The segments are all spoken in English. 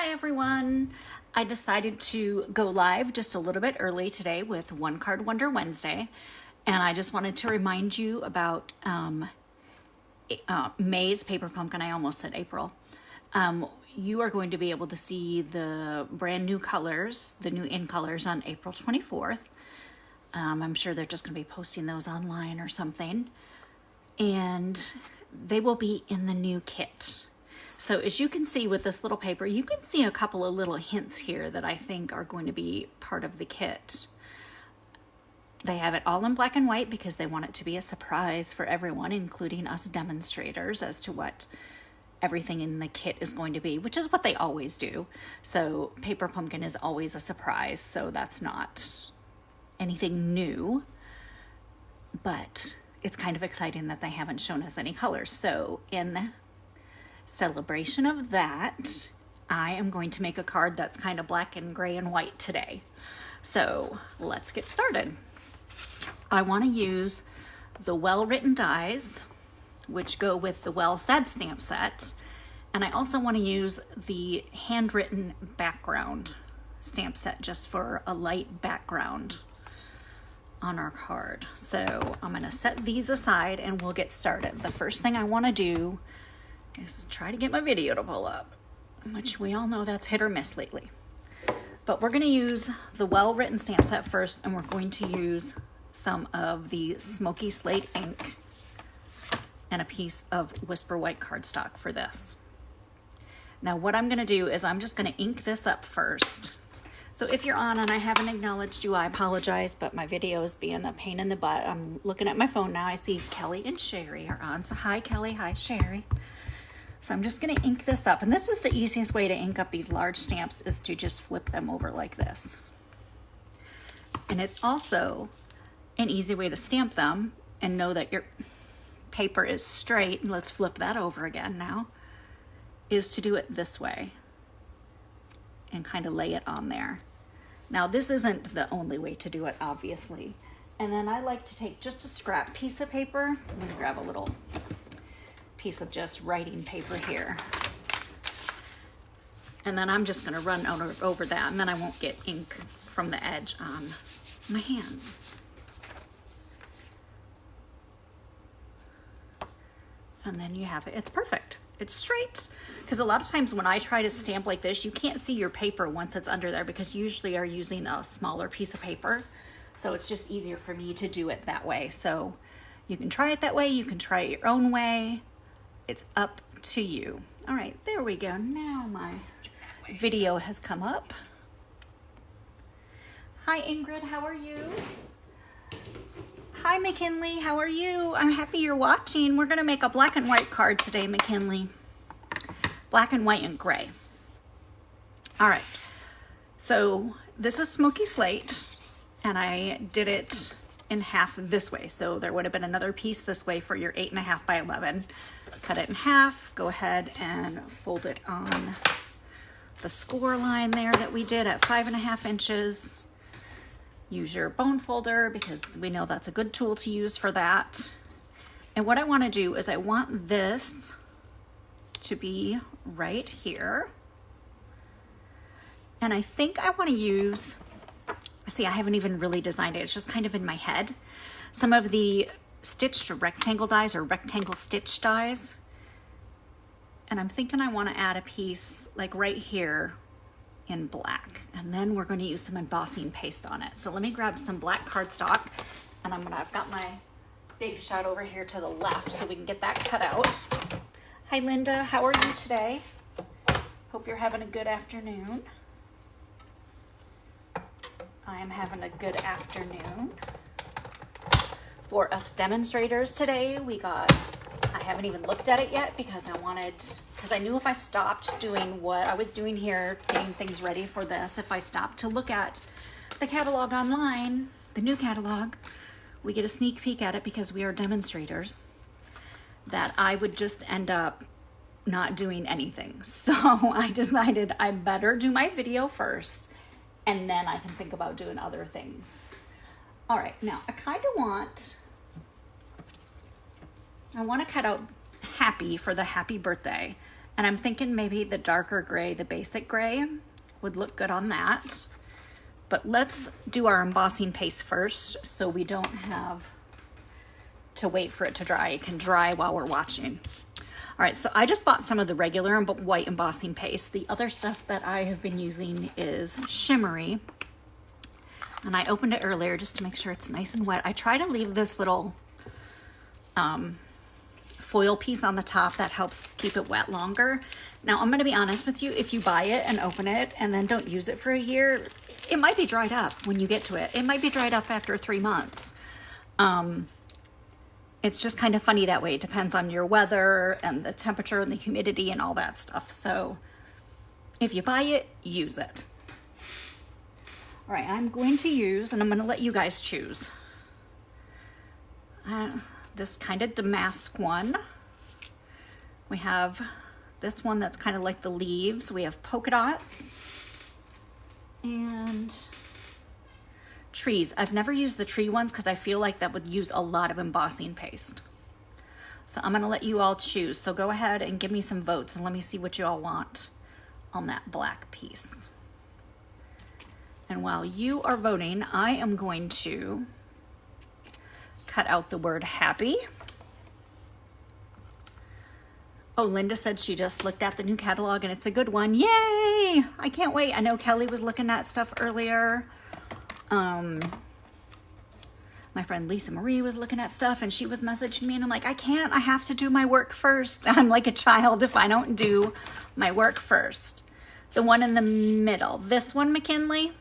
Hi everyone. I decided to go live just a little bit early today with One Card Wonder Wednesday, and I just wanted to remind you about May's Paper Pumpkin. I almost said April. You are going to be able to see the brand new colors, the new in colors on April 24th. I'm sure they're just going to be posting those online or something, and they will be in the new kit. So as you can see with this little paper, you can see a couple of little hints here that I think are going to be part of the kit. They have it all in black and white because they want it to be a surprise for everyone, including us demonstrators, as to what everything in the kit is going to be, which is what they always do. So Paper Pumpkin is always a surprise, so that's not anything new, but it's kind of exciting that they haven't shown us any colors. So in celebration of that, I am going to make a card that's kind of black and gray and white today. So let's get started. I want to use the well-written dies, which go with the Well Said stamp set, and I also want to use the handwritten background stamp set just for a light background on our card. So I'm going to set these aside and we'll get started. The first thing I want to do is try to get my video to pull up, which we all know that's hit or miss lately. But we're going to use the well-written stamp set first, and we're going to use some of the Smoky Slate ink and a piece of Whisper White cardstock for this. Now what I'm going to do is I'm just going to ink this up first. So if you're on and I haven't acknowledged you, I apologize, but my video is being a pain in the butt. I'm looking at my phone now. I see Kelly and Sherry are on. So hi Kelly, hi Sherry. So I'm just going to ink this up, and this is the easiest way to ink up these large stamps, is to just flip them over like this. And it's also an easy way to stamp them and know that your paper is straight. And let's flip that over again now, is to do it this way and kind of lay it on there. Now this isn't the only way to do it, obviously. And then I like to take just a scrap piece of paper. I'm going to grab a little piece of just writing paper here, and then I'm just going to run over that, and then I won't get ink from the edge on my hands. And then you have it. It's perfect. It's straight, because a lot of times when I try to stamp like this, you can't see your paper once it's under there, because you usually are using a smaller piece of paper, so it's just easier for me to do it that way. So you can try it that way, you can try it your own way. It's up to you. All right, there we go. Now my video has come up. Hi Ingrid, how are you? Hi McKinley, how are you? I'm happy you're watching. We're gonna make a black and white card today, McKinley. Black and white and gray. All right, so this is Smoky Slate, and I did it in half this way. So there would have been another piece this way for your 8.5 by 11. Cut it in half, go ahead and fold it on the score line there that we did at 5.5 inches. Use your bone folder because we know that's a good tool to use for that. And what I want to do is I want this to be right here. And I think I want to use, see, I haven't even really designed it. It's just kind of in my head. Some of the stitched rectangle dies or rectangle stitch dies. And I'm thinking I want to add a piece like right here in black. And then we're going to use some embossing paste on it. So let me grab some black cardstock, and I've got my big shot over here to the left so we can get that cut out. Hi Linda, how are you today? Hope you're having a good afternoon. I am having a good afternoon. For us demonstrators today, I haven't even looked at it yet because I knew if I stopped doing what I was doing here, getting things ready for this, if I stopped to look at the catalog online, the new catalog, we get a sneak peek at it because we are demonstrators, that I would just end up not doing anything. So I decided I better do my video first, and then I can think about doing other things. All right, now I kind of want to cut out happy for the happy birthday. And I'm thinking maybe the darker gray, the basic gray, would look good on that. But let's do our embossing paste first so we don't have to wait for it to dry. It can dry while we're watching. All right, so I just bought some of the regular white embossing paste. The other stuff that I have been using is shimmery. And I opened it earlier just to make sure it's nice and wet. I try to leave this little foil piece on the top that helps keep it wet longer. Now, I'm gonna be honest with you, if you buy it and open it and then don't use it for a year, it might be dried up when you get to it. It might be dried up after 3 months. It's just kind of funny that way. It depends on your weather and the temperature and the humidity and all that stuff. So if you buy it, use it. All right, I'm going to use, and I'm gonna let you guys choose, this kind of damask one. We have this one that's kind of like the leaves. We have polka dots and trees. I've never used the tree ones because I feel like that would use a lot of embossing paste. So I'm gonna let you all choose. So go ahead and give me some votes and let me see what you all want on that black piece. And while you are voting, I am going to cut out the word happy. Oh, Linda said she just looked at the new catalog and it's a good one. Yay! I can't wait. I know Kelly was looking at stuff earlier. My friend Lisa Marie was looking at stuff and she was messaging me and I'm like, I can't, I have to do my work first. I'm like a child if I don't do my work first. The one in the middle, this one, McKinley,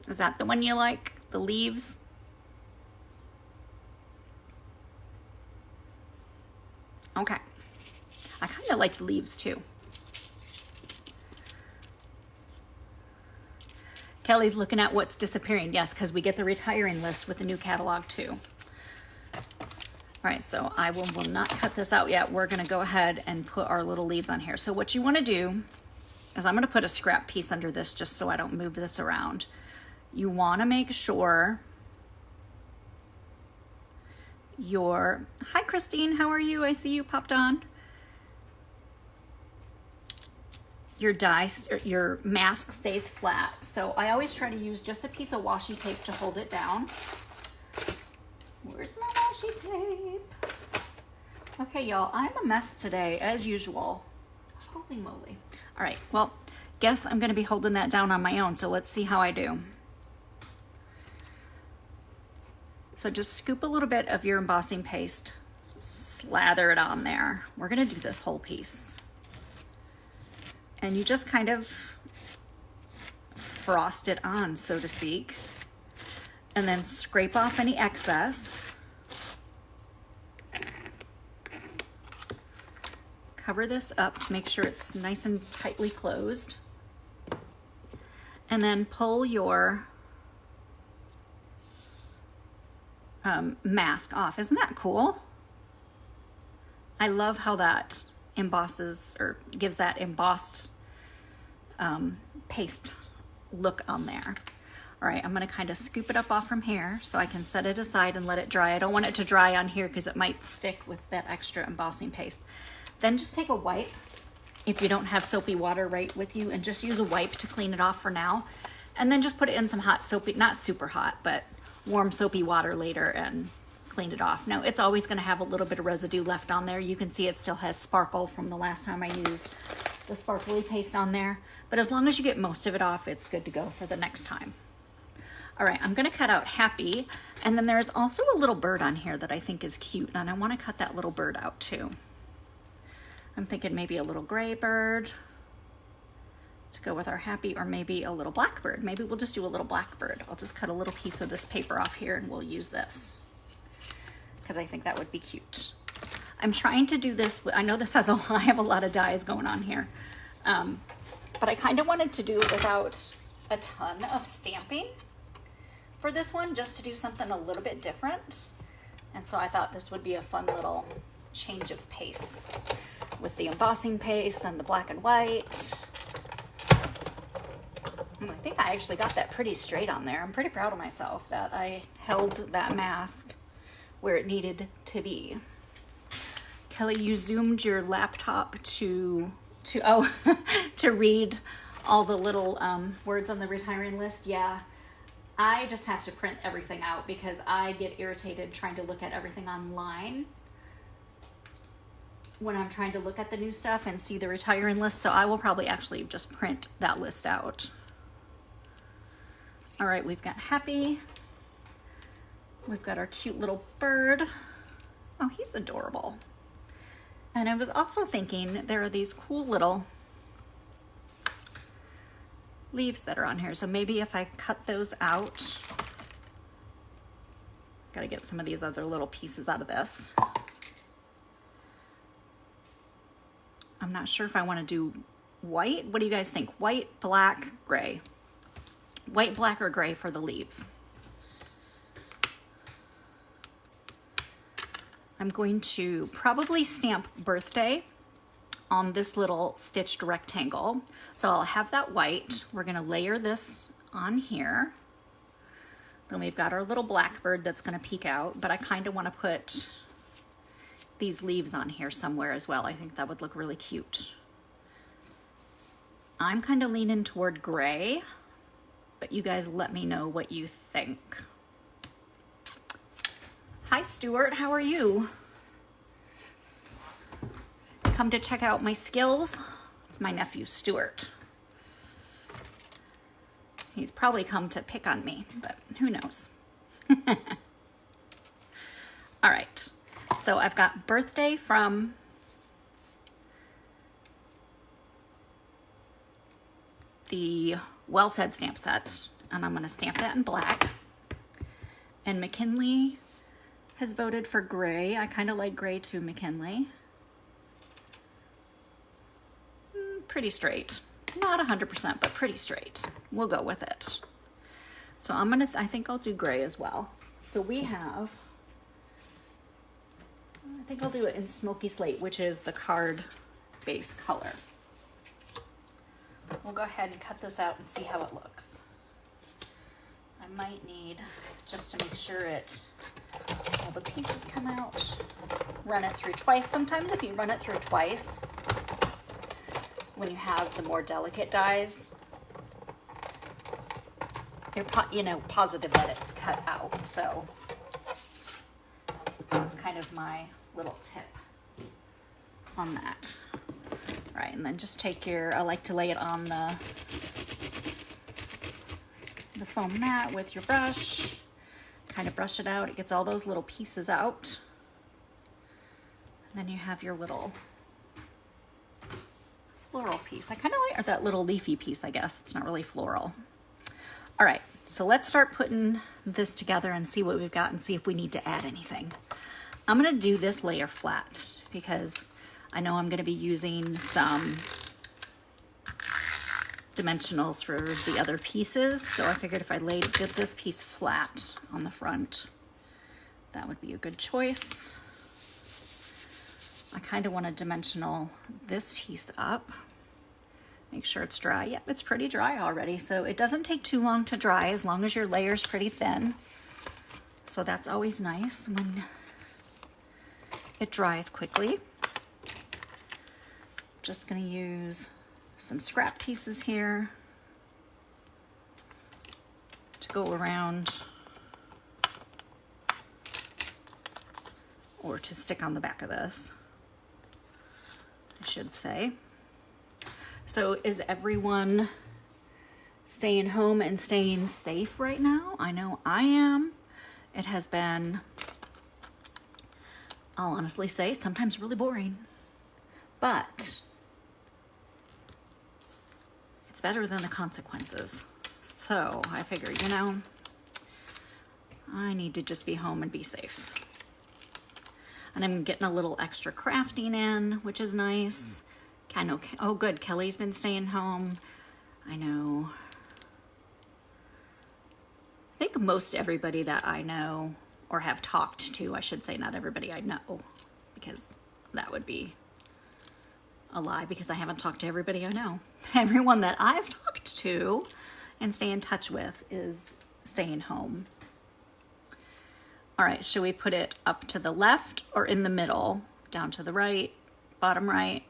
is that the one you like? The leaves? Okay. I kind of like the leaves too. Kelly's looking at what's disappearing. Yes, because we get the retiring list with the new catalog too. All right, so I will not cut this out yet. We're gonna go ahead and put our little leaves on here. So what you wanna do is I'm gonna put a scrap piece under this just so I don't move this around. You wanna make sure hi Christine, how are you? I see you popped on. Your mask stays flat. So I always try to use just a piece of washi tape to hold it down. Where's my washi tape? Okay, y'all, I'm a mess today, as usual. Holy moly. All right, well, guess I'm gonna be holding that down on my own, so let's see how I do. So just scoop a little bit of your embossing paste, slather it on there. We're gonna do this whole piece. And you just kind of frost it on, so to speak, and then scrape off any excess. Cover this up to make sure it's nice and tightly closed. And then pull your mask off. Isn't that cool? I love how that embosses or gives that embossed paste look on there. All right, I'm gonna kind of scoop it up off from here so I can set it aside and let it dry. I don't want it to dry on here because it might stick with that extra embossing paste. Then just take a wipe, if you don't have soapy water right with you, and just use a wipe to clean it off for now. And then just put it in some hot soapy, not super hot, but warm soapy water later and clean it off. Now it's always gonna have a little bit of residue left on there. You can see it still has sparkle from the last time I used the sparkly paste on there. But as long as you get most of it off, it's good to go for the next time. All right, I'm gonna cut out happy. And then there's also a little bird on here that I think is cute, and I wanna cut that little bird out too. I'm thinking maybe a little gray bird to go with our happy, or maybe a little blackbird. Maybe we'll just do a little blackbird. I'll just cut a little piece of this paper off here and we'll use this because I think that would be cute. I'm trying to do this, I know this has I have a lot of dyes going on here, but I kind of wanted to do it without a ton of stamping for this one, just to do something a little bit different. And so I thought this would be a fun little change of pace with the embossing paste and the black and white. And I think I actually got that pretty straight on there. I'm pretty proud of myself that I held that mask where it needed to be. Kelly, you zoomed your laptop to oh, to read all the little words on the retiring list. Yeah, I just have to print everything out because I get irritated trying to look at everything online when I'm trying to look at the new stuff and see the retiring list. So I will probably actually just print that list out. All right, we've got Happy. We've got our cute little bird. Oh, he's adorable. And I was also thinking there are these cool little leaves that are on here. So maybe if I cut those out, got to get some of these other little pieces out of this. I'm not sure if I want to do white. What do you guys think? White, black, gray. White, black, or gray for the leaves. I'm going to probably stamp birthday on this little stitched rectangle. So I'll have that white. We're gonna layer this on here. Then we've got our little blackbird that's gonna peek out, but I kind of wanna put these leaves on here somewhere as well. I think that would look really cute. I'm kind of leaning toward gray, but you guys let me know what you think. Hi, Stuart, how are you? Come to check out my skills. It's my nephew, Stuart. He's probably come to pick on me, but who knows? All right, so I've got birthday from the Well Said stamp set, and I'm gonna stamp that in black. And McKinley has voted for gray. I kind of like gray too, McKinley. Pretty straight. Not 100%, but pretty straight. We'll go with it. So I think I'll do gray as well. So we have, I think I'll do it in Smoky Slate, which is the card base color. We'll go ahead and cut this out and see how it looks. I might need, just to make sure all the pieces come out, run it through twice. Sometimes if you run it through twice, when you have the more delicate dies, you're positive that it's cut out. So that's kind of my little tip on that. All right, and then just take I like to lay it on the foam mat with your brush. Kind of brush it out. It gets all those little pieces out. And then you have your little floral piece. I kind of like that little leafy piece, I guess. It's not really floral. All right, so let's start putting this together and see what we've got and see if we need to add anything. I'm gonna do this layer flat because I know I'm gonna be using some dimensionals for the other pieces. So I figured if I did this piece flat on the front, that would be a good choice. I kind of want to dimensional this piece up. Make sure it's dry. Yep, it's pretty dry already. So it doesn't take too long to dry as long as your layer's pretty thin. So that's always nice when it dries quickly. Just gonna use some scrap pieces here to go around or to stick on the back of this, I should say. So is everyone staying home and staying safe right now? I know I am. It has been, I'll honestly say, sometimes really boring, but it's better than the consequences. So I figured, I need to just be home and be safe. And I'm getting a little extra crafting in, which is nice. Kind of, oh good, Kelly's been staying home. I know. I think most everybody that I know or have talked to, I should say not everybody I know, because that would be a lie because I haven't talked to everybody I know. Everyone that I've talked to and stay in touch with is staying home. All right, should we put it up to the left or in the middle? down to the right, bottom right,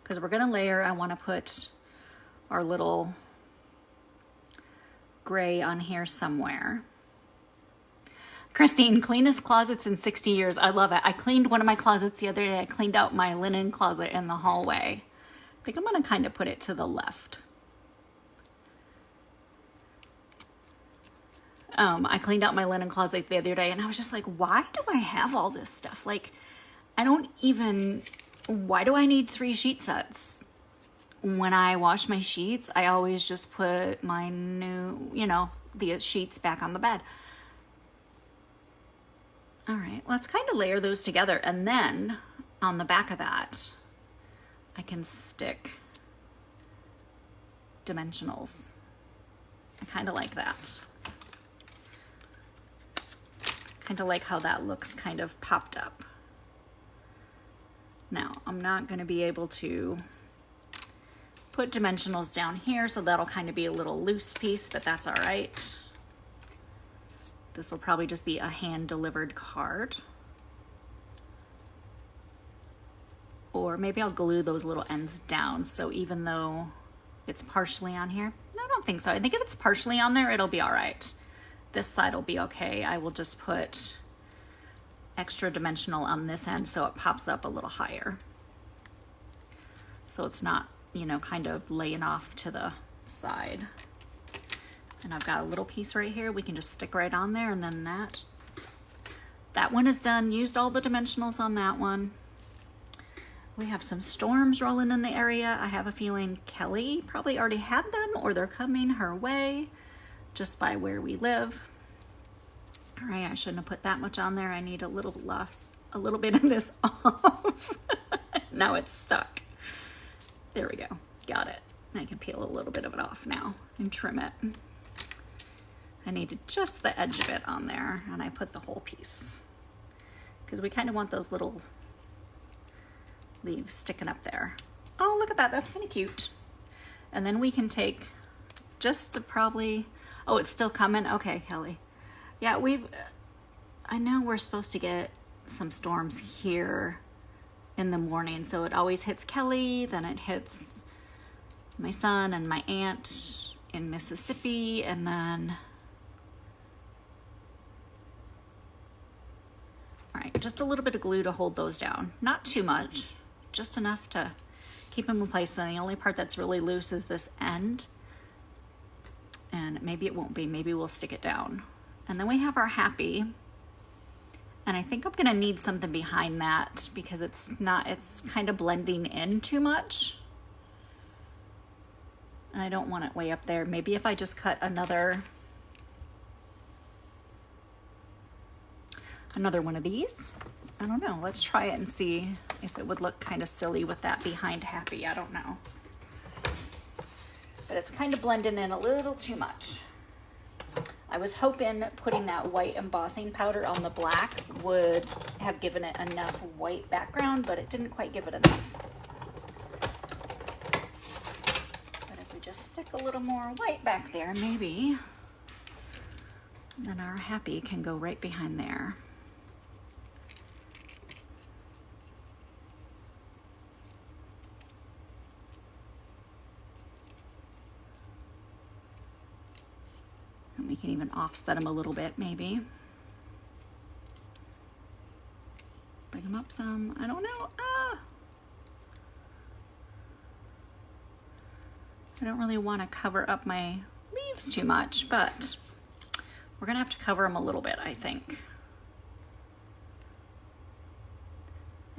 because we're gonna layer. I wanna put our little gray on here somewhere. Christine, cleanest closets in 60 years. I love it. I cleaned one of my closets the other day. I cleaned out my linen closet in the hallway. I think I'm gonna kind of put it to the left. I cleaned out my linen closet the other day and I was just like, why do I have all this stuff? Like, why do I need 3 sheet sets? When I wash my sheets, I always just put my new, the sheets back on the bed. All right, let's kind of layer those together. And then on the back of that, I can stick dimensionals. I kind of like that. Kind of like how that looks kind of popped up. Now, I'm not going to be able to put dimensionals down here, so that'll kind of be a little loose piece, but that's all right. This will probably just be a hand-delivered card. Or maybe I'll glue those little ends down, so even though it's partially on here, no, I don't think so. I think if it's partially on there, it'll be all right. This side will be okay. I will just put extra dimensional on this end so it pops up a little higher. So it's not, kind of laying off to the side. And I've got a little piece right here. We can just stick right on there, and then that one is done. Used all the dimensionals on that one. We have some storms rolling in the area. I have a feeling Kelly probably already had them, or they're coming her way just by where we live. All right, I shouldn't have put that much on there. I need a little bit of this off. Now it's stuck. There we go, got it. I can peel a little bit of it off now and trim it. I needed just the edge of it on there, and I put the whole piece because we kind of want those little leaves sticking up there. Oh, look at that, that's kind of cute. And then we can take just to probably, oh, it's still coming. Okay, Kelly. Yeah, I know we're supposed to get some storms here in the morning, so it always hits Kelly, then it hits my son and my aunt in Mississippi, and then, all right, just a little bit of glue to hold those down. Not too much, just enough to keep them in place. And the only part that's really loose is this end. And maybe it won't be, maybe we'll stick it down. And then we have our happy. And I think I'm gonna need something behind that because it's kind of blending in too much. And I don't want it way up there. Maybe if I just cut another one of these. I don't know, let's try it and see if it would look kind of silly with that behind happy. I don't know. But it's kind of blending in a little too much. I was hoping putting that white embossing powder on the black would have given it enough white background, but it didn't quite give it enough. But if we just stick a little more white back there, maybe, then our happy can go right behind there. And we can even offset them a little bit, maybe. Bring them up some, I don't know. I don't really want to cover up my leaves too much, but we're gonna have to cover them a little bit, I think.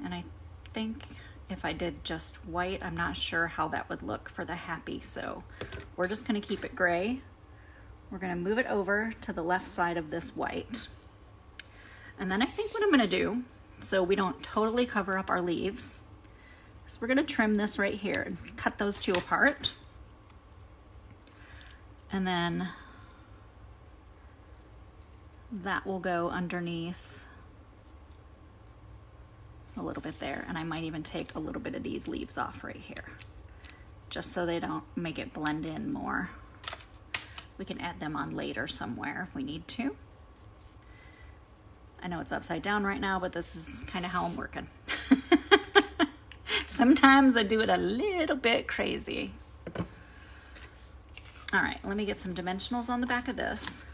And I think if I did just white, I'm not sure how that would look for the happy, so we're just gonna keep it gray. We're gonna move it over to the left side of this white. And then I think what I'm gonna do, so we don't totally cover up our leaves, is we're gonna trim this right here and cut those two apart. And then that will go underneath a little bit there. And I might even take a little bit of these leaves off right here, just so they don't make it blend in more. We can add them on later somewhere if we need to. I know it's upside down right now, but this is kind of how I'm working. Sometimes I do it a little bit crazy. All right, let me get some dimensionals on the back of this.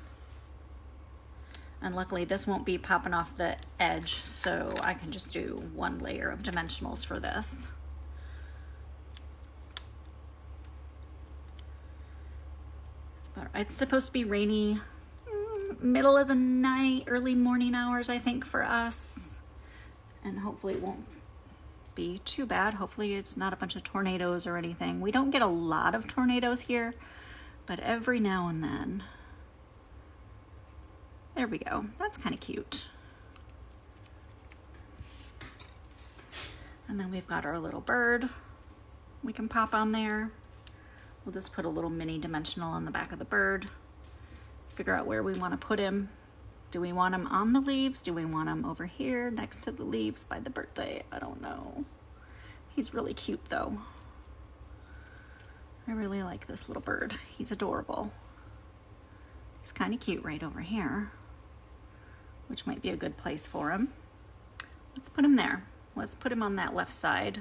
And luckily this won't be popping off the edge, so I can just do one layer of dimensionals for this. It's supposed to be rainy, middle of the night, early morning hours, I think, for us. And hopefully it won't be too bad. Hopefully it's not a bunch of tornadoes or anything. We don't get a lot of tornadoes here, but every now and then. There we go. That's kind of cute. And then we've got our little bird we can pop on there. We'll just put a little mini dimensional on the back of the bird. Figure out where we want to put him. Do we want him on the leaves? Do we want him over here next to the leaves by the birthday? I don't know. He's really cute though. I really like this little bird. He's adorable. He's kind of cute right over here, which might be a good place for him. Let's put him there. Let's put him on that left side.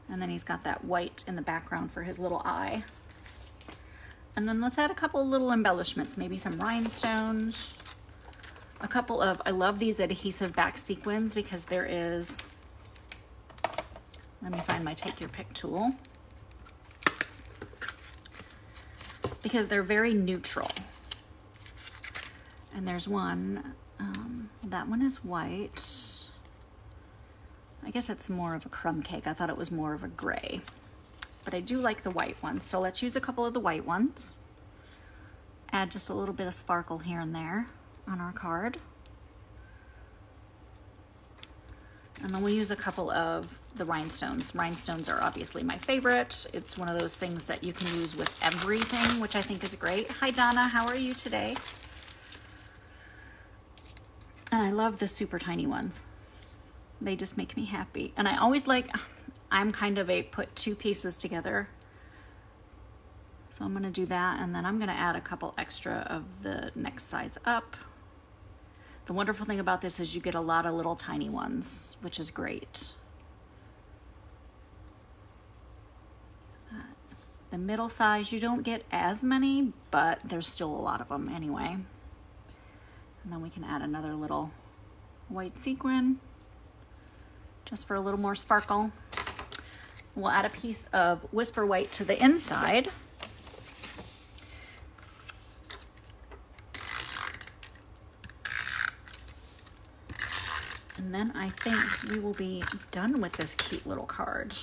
And then he's got that white in the background for his little eye. And then let's add a couple little embellishments, maybe some rhinestones, a couple of, I love these adhesive back sequins because there is, let me find my take your pick tool, because they're very neutral. And there's one, that one is white. I guess it's more of a crumb cake. I thought it was more of a gray, but I do like the white ones. So let's use a couple of the white ones. Add just a little bit of sparkle here and there on our card. And then we'll use a couple of the rhinestones. Rhinestones are obviously my favorite. It's one of those things that you can use with everything, which I think is great. Hi Donna, how are you today? And I love the super tiny ones. They just make me happy. And I always like, I'm kind of a put two pieces together. So I'm gonna do that, and then I'm gonna add a couple extra of the next size up. The wonderful thing about this is you get a lot of little tiny ones, which is great. The middle size, you don't get as many, but there's still a lot of them anyway. And then we can add another little white sequin, just for a little more sparkle. We'll add a piece of Whisper White to the inside. And then I think we will be done with this cute little card.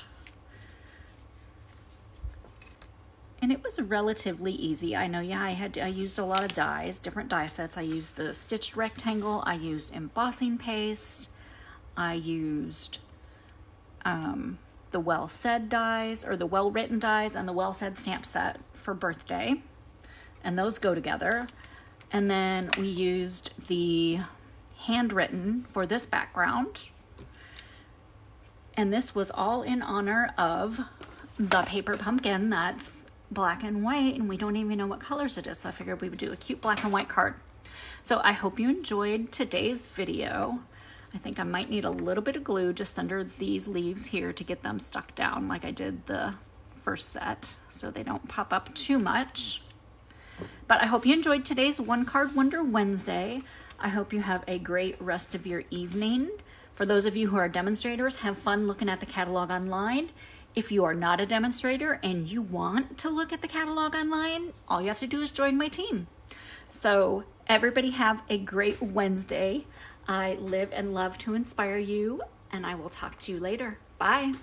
And it was relatively easy. I know, yeah, I used a lot of dies, different die sets. I used the stitched rectangle, I used embossing paste, I used the Well Said dies, or the Well Written dies, and the Well Said stamp set for birthday. And those go together. And then we used the handwritten for this background. And this was all in honor of the paper pumpkin that's black and white, and we don't even know what colors it is. So I figured we would do a cute black and white card. So I hope you enjoyed today's video. I think I might need a little bit of glue just under these leaves here to get them stuck down like I did the first set, so they don't pop up too much. But I hope you enjoyed today's One Card Wonder Wednesday. I hope you have a great rest of your evening. For those of you who are demonstrators, have fun looking at the catalog online. If you are not a demonstrator and you want to look at the catalog online, all you have to do is join my team. So everybody have a great Wednesday. I live and love to inspire you, and I will talk to you later. Bye.